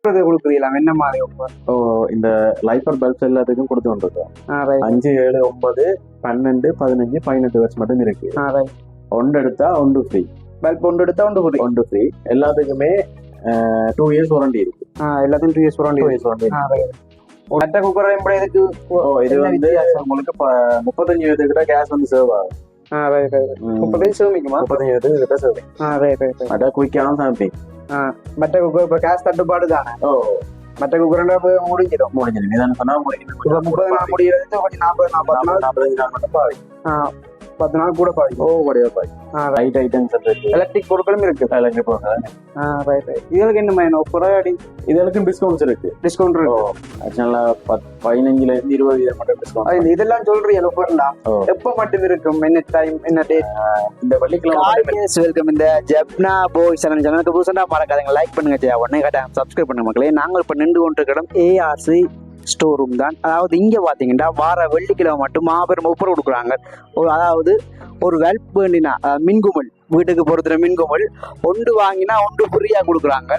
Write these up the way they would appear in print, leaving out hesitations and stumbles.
கொடுக்குறீங்களா என்ன மாதிரி ஆஃபர்? ஓ இந்த லைஃபர் பல்ப்ஸ் எல்லாத்துக்கும் கொடுத்து கொண்டிருக்கோம். 5, 7, 9, 12, 15, 18 வருஷம் மட்டும் இருக்கு. ஒன்று எடுத்தா ஒன்று ஃப்ரீ. பல்ப் ஒன்று எடுத்தா ஒன்று ஃப்ரீ. எல்லாத்துக்குமே 2 இயர்ஸ் வாரண்டி இருக்கு. எல்லாத்தையும் 2 இயர்ஸ் வாரண்டி. மற்ற குக்கர் எப்படி இதுக்கு? இது வந்து உங்களுக்கு 35 வயதுக்கிட்ட கேஸ் வந்து சேவ் ஆகும். 35 சேமிக்குமா? 35 வயதுக்கிட்ட சேவிங். அதான் குயிக்கான சாம்பிங். மற்ற குக்கர் இப்ப கேஸ் தட்டுப்பாடு தானே? மற்ற குக்கர் முடிஞ்சிடும். நீதான் சொன்னா முடிக்கணும். 30 நாள் முடியறது கொஞ்சம் 40 45 நாள் மட்டும் பாவி. 10 நாள் கூட பாவி. கூடவே பாவி. லைட் ஐட்டம்ஸ் இருக்கு. எலக்ட்ரிக் பொருட்களும் இருக்கு. எலக்ட்ரிக் பொருட்கள். இதுக்கு என்ன மைனோ புறாடி? இதுக்கும் டிஸ்கவுண்ட்ஸ் இருக்கு. டிஸ்கவுண்ட் இருக்கு. ஆக்சுவலா 15ல இருந்து 20 மட்டும் டிஸ்கவுண்ட். இதெல்லாம் சொல்றீங்க ஆஃபர்லாம் எப்ப மட்டும் இருக்கும்? என்ன டைம், என்ன டேட்? இந்த வெள்ளிக்கிழமை. வெல்கம். இந்த ஜப்னா பாய்ஸ் சேனலுக்கு புதுசா மறக்காதீங்க, லைக் பண்ணுங்க, உடனே சப்ஸ்கிரைப் பண்ணுங்க மக்களே. நாங்கள் இப்ப நின்று கொண்டிருக்கிறோம் ஏஆர்சி ஸ்டோர் ரூம் தான். அதாவது இங்க பாத்தீங்கன்னா வார வெள்ளிக்கிழமை மட்டும் மாபெரும் ஆஃபர் கொடுக்குறாங்க. அதாவது ஒரு வெல்ப் வேண்டினா மின்குமல், வீட்டுக்கு பொறுத்துற மின்குமல் ஒன்று வாங்கினா ஒன்று ஃப்ரீயா கொடுக்குறாங்க.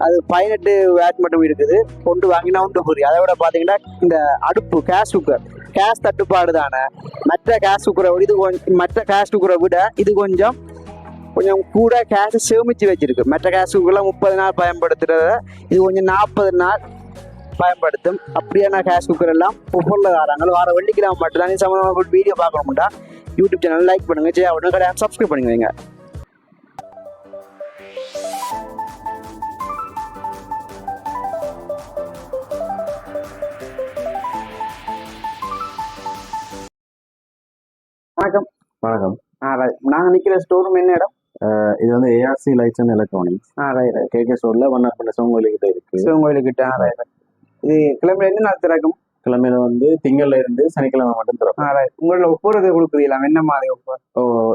அது 18 வேட் மட்டும் இருக்குது. ஒன்று வாங்கினா ஒன்று ஃப்ரீ. அதை விட பாத்தீங்கன்னா இந்த அடுப்பு கேஸ் குக்கர், கேஸ் தட்டுப்பாடு தானே. மற்ற கேஸ் குக்கரை இது மற்ற கேஸ் குக்கரை விட இது கொஞ்சம் கூட கேஸ் சேமிச்சு வச்சிருக்கு. மற்ற கேஸ் குக்கர்லாம் 30 நாள் பயன்படுத்துறத இது கொஞ்சம் 40 நாள் பயன்படுத்தும். அப்படியான கேஸ் குக்கர் எல்லாம் ஒவ்வொரு வராங்க. வார வெள்ளிக்கிழமை மட்டும் தான் சம்பந்தமாக வீடியோ பார்க்கணும்டா யூடியூப் சேனல் லைக் பண்ணுங்க, உடனே சப்ஸ்கிரைப் பண்ணுங்க. வணக்கம். வணக்கம். நாங்க நிக்கிற ஸ்டோர் ரூம் என்ன இடம்? இது வந்து ARC lights and electronics. KK ஸ்டோர்ல வண்ணார்பேட்டை சிவங்கோயிலுக்கிட்ட இருக்கு. சிவங்கோயிலுக்கிட்ட. இது கிளம்புல என்ன நாள் திறக்கும்? கிழமையில வந்து திங்கள்ல இருந்து சனிக்கிழமை மட்டும் திறக்கும். உங்களோட ஒவ்வொரு கொடுக்குறீங்களா என்ன மாதிரி ஒவ்வொரு?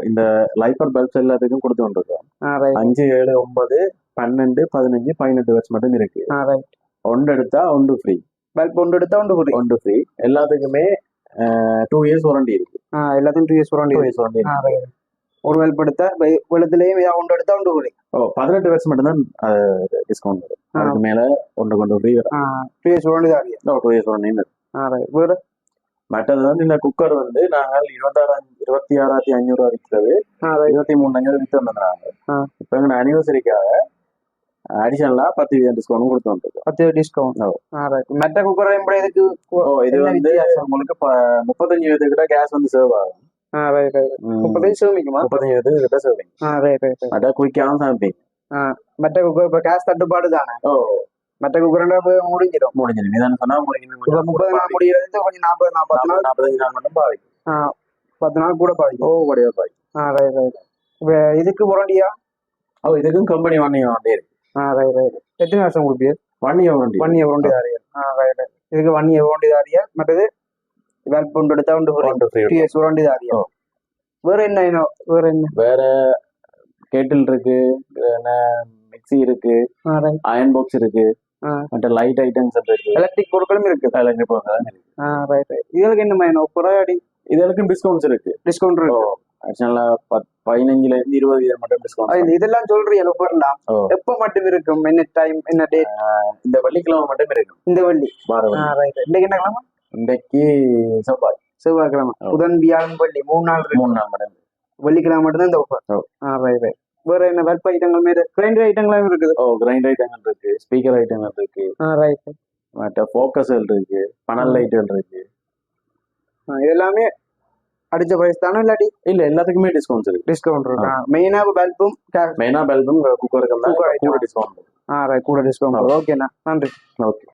இந்த லைஃபர் பல்ப்ஸ் எல்லாத்துக்கும் கொடுத்து கொண்டிருக்கோம். 5, 7, 9, 12, 15, 18 வருஷம் மட்டும் இருக்கு. ஒன்று எடுத்தா ஒன்று ஃப்ரீ. பல்ப் ஒன்று எடுத்தா ஒன்று ஃப்ரீ. எல்லாத்துக்குமே 2 இயர்ஸ் வாரண்டி இருக்கு. எல்லாத்தையும் 2 இயர்ஸ் வாரண்டி. ஒரு வெல்ப் எடுத்தா வெளுத்துலயும் ஒன்று எடுத்தா ஒன்று ஃப்ரீ. 18 வருஷம் மட்டும்தான் டிஸ்கவுண்ட் வரும். அதுக்கு மேல ஒன்று கொண்டு ஃப்ரீ வரும். 2 இயர்ஸ் வாரண்டி தான். 2 இயர்ஸ் வாரண்டி. மற்றது வந்து இந்த குக்கர் வந்து நாங்கள் 26,500 விற்கிறது, 23,500 வித்து வந்தாங்க. இப்ப எங்க அனிவர்சரிக்காக அடிஷனலா 10% டிஸ்கவுண்ட் கொடுத்து வந்துருக்கு. 10% டிஸ்கவுண்ட். மற்ற குக்கர் இதுக்கு? இது வந்து உங்களுக்கு 35 வயதுக்கிட்ட கேஸ் வந்து சேவ் ஆகும். 35 சேமிக்குமா? 35 வயதுக்கிட்ட சேவிங். அதான் குயிக்கான சாம்பிங். மற்ற குக்கர் இப்ப கேஸ் தட்டுப்பாடு தானே? மற்ற குக்கர் முடிஞ்சிடும். நீதான் சொன்னா முடிக்கணும். 30 நாள் முடியறது கொஞ்சம் 45 நாள் மட்டும் பாவி. 10 நாள் கூட பாவி. கூடவே பாவி. இதுக்கு வாரண்டியா? இதுக்கும் கம்பெனி 1 இயர் வாரண்டி இருக்கு. எத்தனை வருஷம் கொடுப்பீங்க? 1 இயர் வாரண்டி. 1 இயர் வாரண்டி தாரியா? இதுக்கு 1 இயர் வாரண்டி தாரியா. மற்றது வெல்ப் ஒன்று எடுத்தா ஒன்று ஃப்ரீ. 2 years warranty தாரியா. வேற என்ன? வேற கேட்டில் இருக்கு, மிக்ஸி இருக்கு, அயன் பாக்ஸ் இருக்கு, மற்ற லைட் ஐட்டம்ஸ் இருக்கு, எலக்ட்ரிக் பொருட்களும் இருக்கு. எலக்ட்ரிக் பொருட்கள் இருக்கு. இதுக்கு என்ன மைனோ புறாடி? இதுக்கும் டிஸ்கவுண்ட்ஸ் இருக்கு. டிஸ்கவுண்ட் இருக்கு. ஆக்சுவலா 15ல இருந்து 20 மட்டும் டிஸ்கவுண்ட். இதெல்லாம் சொல்றீங்க ஆஃபர்லாம் எப்ப மட்டும் இருக்கும்? என்ன டைம், என்ன டேட்? இந்த வெள்ளிக்கிழமை மட்டும் இருக்கும். இந்த வெள்ளி. இன்னைக்கு என்ன கிழமை? இன்னைக்கு செவ்வாய்க்கிழமை. புதன், வியாழன், வெள்ளி 3 நாள் மட்டும். வெள்ளிக்கிழமை மட்டும்தான் இந்த ஆஃபர். வேற என்ன வெல்ப் ஐட்டங்கள் மாதிரி கிரைண்டர் ஐட்டங்களும் இருக்குது? கிரைண்டர் ஐட்டங்கள் இருக்கு, ஸ்பீக்கர் ஐட்டங்கள் இருக்கு, மற்ற ஃபோக்கஸ்கள் இருக்கு, பனல் லைட்டுகள் இருக்கு. எல்லாமே அடிச்ச பிரைஸ் தானே இல்லாட்டி? இல்ல, எல்லாத்துக்குமே டிஸ்கவுண்ட்ஸ் இருக்கு. டிஸ்கவுண்ட் இருக்கு. மெயினா பல்பும் குக்கருக்கு கூட டிஸ்கவுண்ட். கூட டிஸ்கவுண்ட். ஓகேண்ணா, நன்றி. ஓகே.